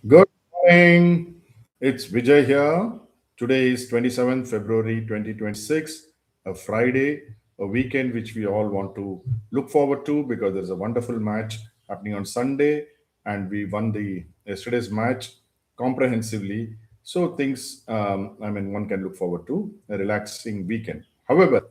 Good morning. It's Vijay here. Today is 27th February 2026, a Friday, a weekend which we all want to look forward to because there's a wonderful match happening on Sunday and we won the yesterday's match comprehensively. So things, one can look forward to a relaxing weekend. However,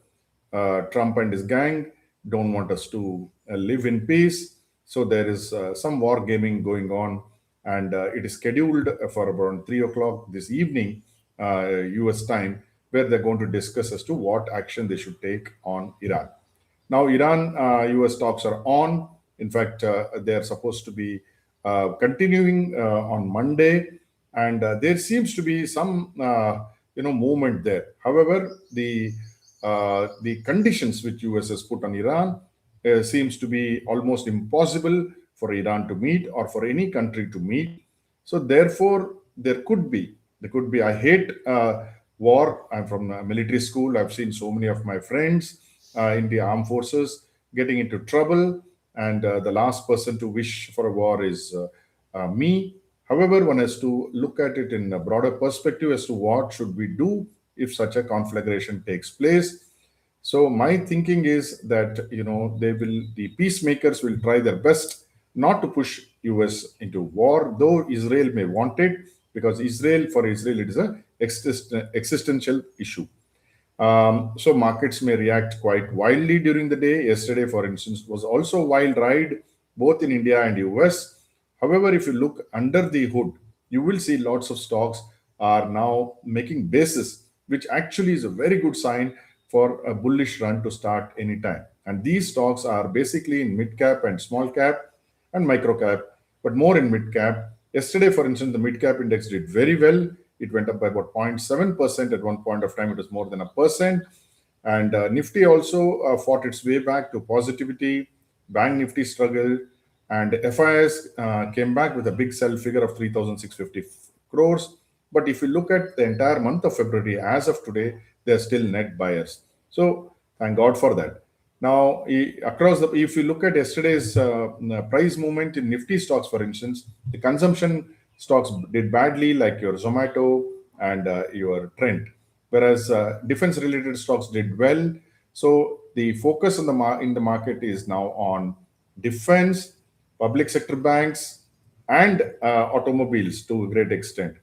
Trump and his gang don't want us to live in peace. So there is some war gaming going on, and it is scheduled for around 3 o'clock this evening, US time, where they're going to discuss as to what action they should take on Iran. Now, Iran US talks are on. In fact, they are supposed to be continuing on Monday, and there seems to be some movement there. However, the conditions which US has put on Iran seems to be almost impossible for Iran to meet or for any country to meet. So therefore, there could be. I hate war. I'm from a military school. I've seen so many of my friends in the armed forces getting into trouble, and the last person to wish for a war is me. However, one has to look at it in a broader perspective as to what should we do if such a conflagration takes place. So my thinking is that the peacemakers will try their best not to push US into war, though Israel may want it, because for Israel it is a existential issue. So markets may react quite wildly during the day. Yesterday, for instance, was also a wild ride both in India and US. However, if you look under the hood, you will see lots of stocks are now making basis, which actually is a very good sign for a bullish run to start anytime. And these stocks are basically in mid cap and small cap and micro cap, but more in mid cap. Yesterday, for instance, the mid cap index did very well. It went up by about 0.7%. At one point of time, it was more than a percent. And Nifty also fought its way back to positivity. Bank Nifty struggled. And FIS came back with a big sell figure of 3,650 crores. But if you look at the entire month of February, as of today, they're still net buyers. So thank God for that. Now, if you look at yesterday's price movement in Nifty stocks, for instance, the consumption stocks did badly, like your Zomato and your Trent, whereas defense-related stocks did well. So the focus in the market is now on defense, public sector banks, and automobiles to a great extent.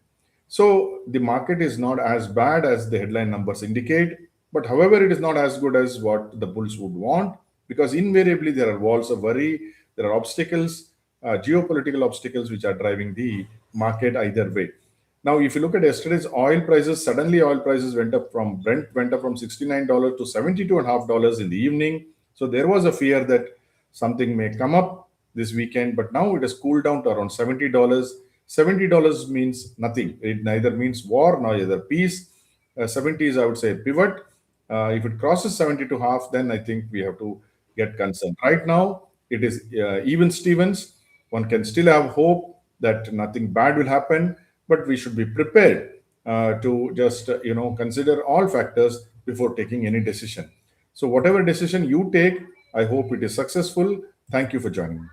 So the market is not as bad as the headline numbers indicate, but however, it is not as good as what the bulls would want because invariably there are walls of worry, there are obstacles, geopolitical obstacles which are driving the market either way. Now, if you look at yesterday's oil prices, suddenly oil prices went up from Brent went up from $69 to $72.5 in the evening. So there was a fear that something may come up this weekend, but now it has cooled down to around $70. $70 means nothing. It neither means war nor either peace. 70 is, I would say, a pivot. If it crosses 70 to half, then I think we have to get concerned. Right now, it is even Stevens. One can still have hope that nothing bad will happen, but we should be prepared to just consider all factors before taking any decision. So whatever decision you take, I hope it is successful. Thank you for joining me.